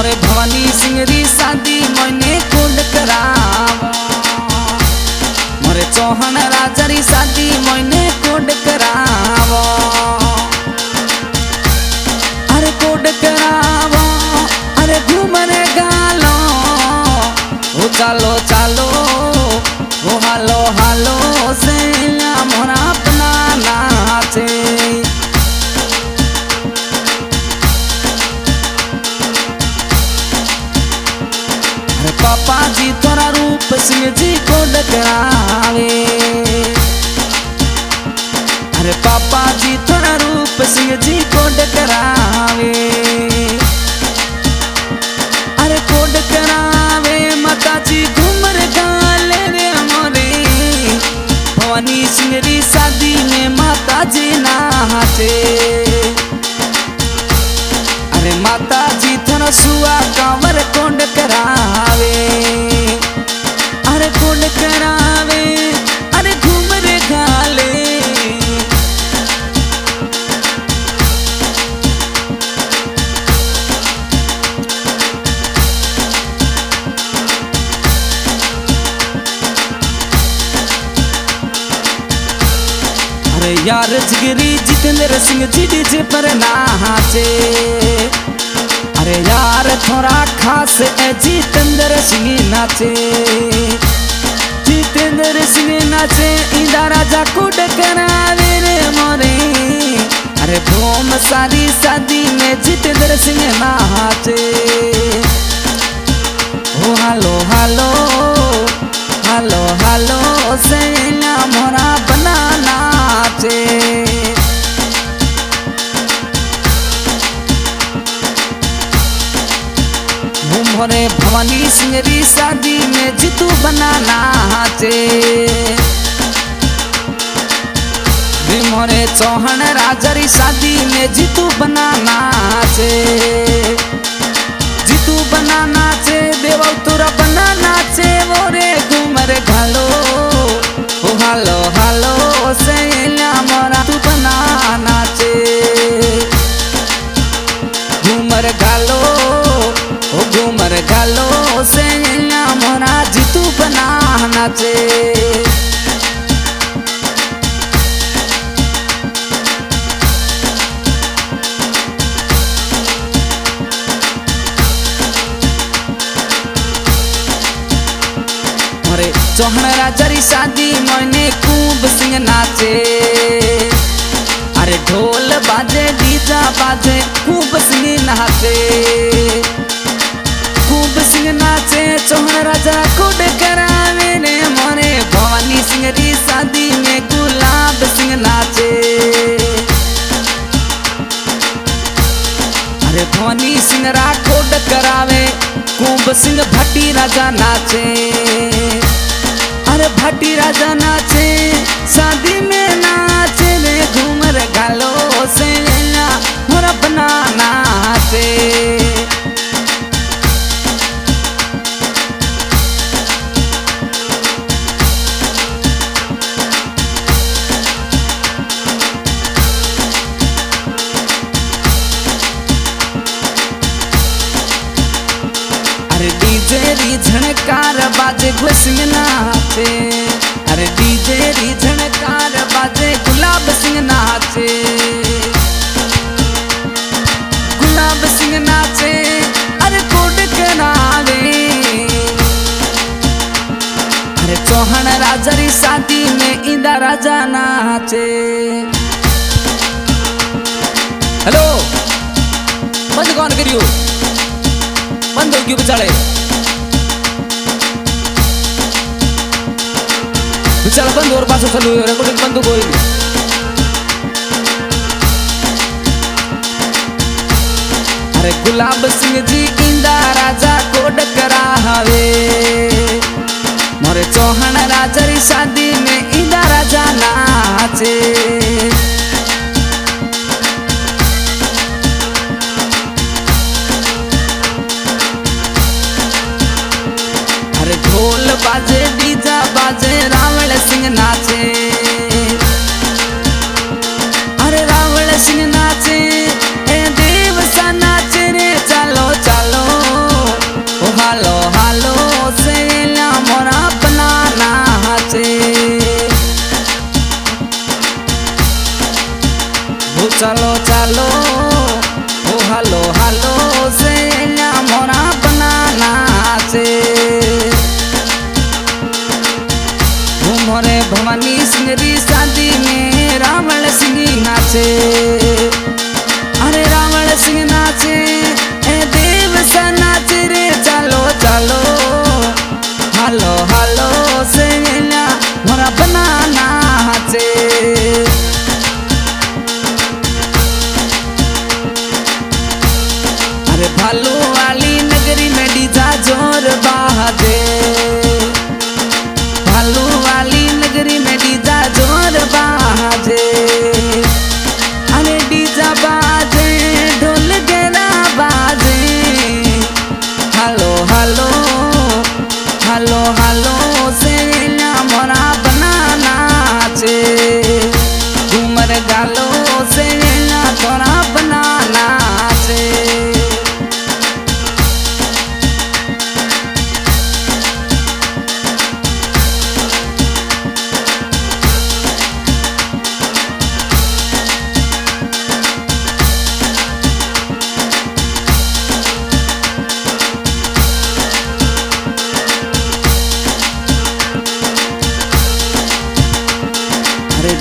मोरे भवानी सिंह री शादी मैंने कुंड करावा। मोरे चौहान राजा री शादी मैंने कुंड करावा। अरे कुंड करावा, अरे घूमने गालो, ओ चालो चालो, ओ हालो हालो से मोरा अपना नाचे। पापा जी तोरा रूप सिंह जी को डकरावे। अरे पापा जी तोरा रूप सिंह जी को डकरावे। अरे को डकरावे माता जी घूमर गाले रे मोरे। भवानी सिंह री शादी में माता जी नाचे। अरे माता जी थोड़ा सुआ कांवर कोंड करावे। अरे कोंड करावे, अरे घूमर गाले। अरे यार जिगरी जितेंद्र सिंह जी डीजे पर नाचे। अरे यार थोड़ा खास है जितेंद्र सिंह नाचे। जितेंद्र सिंह नाचे इंदा राजा को डकरावे रे मोरे। अरे भूम सारी शादी में जितेंद्र सिंह नाचे। ओ हालो हालो, हालो हालो से मोरा बना नाचे। मोरे भवानी सिंह री शादी में जीतू बना नाचे। मोरे चौहान राजा री शादी में जीतू बना नाचे। जीतू बना नाचे, देवा तोरा बना नाचे। मोरे घूमर घालो, ओ हालो हालो से मोरा तू बना नाचे। घूमर घालो, ओ घूमर घालो से मोरा जीतू बना नाचे। मोरे चौहान राजा री शादी मैंने खूब सिंह नाचे। अरे ढोल बाजे डीजा बाजे खूब सिंह नाचे। खूब सिंह नाचे चौहान राजा को डकरावे रे मोरे। भवानी सिंह री शादी में गुलाब सिंह नाचे। अरे भवानी सिंह रा को डकरावे, खूब सिंह भट्टी राजा नाचे। अरे भट्टी राजा नाचे, शादी में नाचे रे घूमर घालो से मोरा बना नाचे। अरे डीजे री झणकार बाजे सिंह नाचे। अरे डीजे री झणकार बाजे गुलाब सिंह नाचे। गुलाब सिंह नाचे, अरे कोड करावे। अरे चौहान राजा री शादी में इंदा राजा नाचे। हेलो बंद कौन करियो, बंद हो क्यों बेचारे। बेचारा बंद और पास चालू रिकॉर्डिंग बंद हो गई। अरे गुलाब सिंह जी इंदा राजा को डकरावे। मोरे चौहान राजा री शादी में इंदा राजा नाचे। अरे ढोल बाजे डीजा बाजे रावण सिंह नाचे। अरे रावण सिंह नाचे, ए देव सा नाचे रे। चालो चालो ओ चलो चलो ओ हालो हालो से मोरा बनाना से मोरे भवानी सिंह री शादी में रावण सिंह नाचे। अरे रावण सिंह नाचे ए देव सा नाचे रे चलो चलो हालो हालो से मोरा बनाना से। अरे भालू वाली नगरी में डीजा जोर बाजे। भालू वाली नगरी में डीजा जोर बाजे। अरे डीजा बाजे ढोल गेरा बाजे। हालो हालो हालो हालो से मोरा बनाना से। घूमर गालो से थोड़ा बनाना से।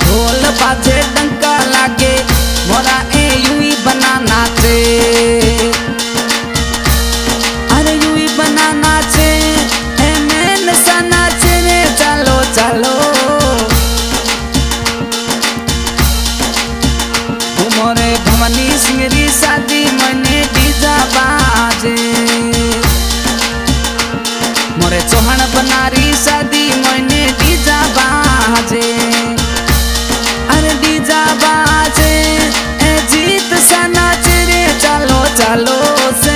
ढोल बाजे डंका लागे मोरा ए यूं बनाना चे। अरे यूं बनाना चे ए मैन सा नाचे रे चलो चलो। मोरे भवानी सिंह री शादी मने डीजा बाजे। मोरे चौहान बनारी शादी मने डीजा बाजे। अरे डीजा बाजे ए जीत सा नाचे रे चलो चलो से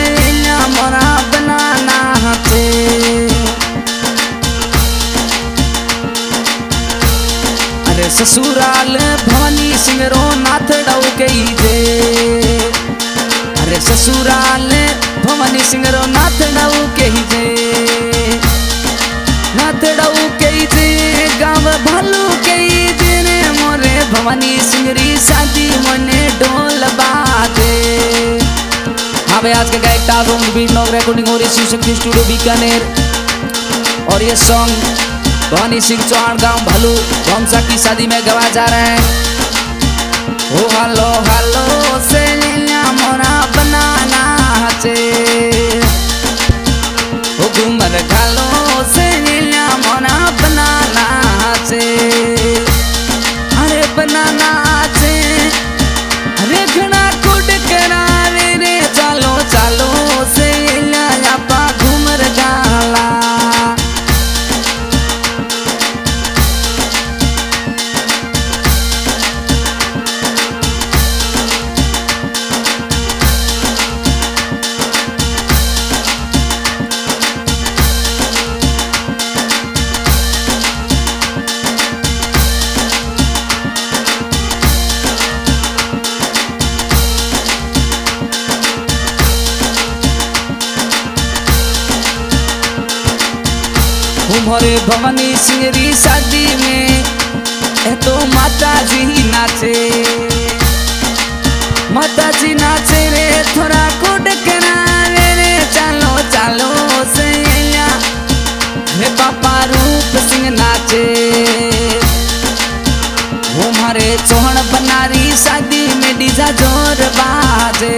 मोरा बनाना चे। अरे ससुराल भवानी सिंह रो नाथड़ाऊ कही जे। अरे ससुराल भवानी सिंह रो नाथड़ाऊ कही जे। नाथड़ाऊ कही जे गाँव भालू कही जे रे मोरे भवानी सिंह री शादी मने ढोल बाजे। हाँ भाई आज के गायक तारों बीट नॉक रिकॉर्डिंग हो रही शिव शक्ति स्टूडियो बीकानेर। और ये सॉन्ग भवानी सिंह चौहान गांव भालू भमसा की शादी में गवा जा रहे हैं। ओ हालो हालो से मोरा बनाना चे। ओ घूमर घालो से मोरा बनाना चे। अरे बनाना चे अरे घना कुड करावे रे चलो चलो से आपा घूमर गाला। मोरे भवानी सिंह री शादी में ए तो माता जी नाचे। माता जी नाचे रे थोड़ा कुड करावे रे चलो चलो से। हे पापा रूप सिंह नाचे। वो मारे चौहान बनारी शादी में डीजा जोर बाजे।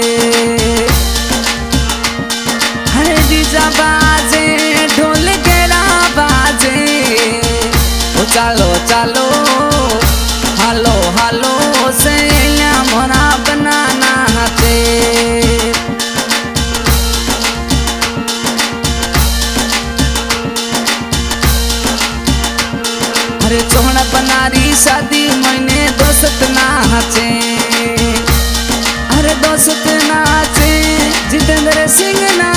हरे डीजा बाजे ढोल गेरा बाजे। ओ चलो चलो हालो हालो से मोरा बनाना चे। अरे चौहान बनारी शादी महीने दोस्त नाचे। अरे दोस्त नाचे जितेंद्र सिंह ना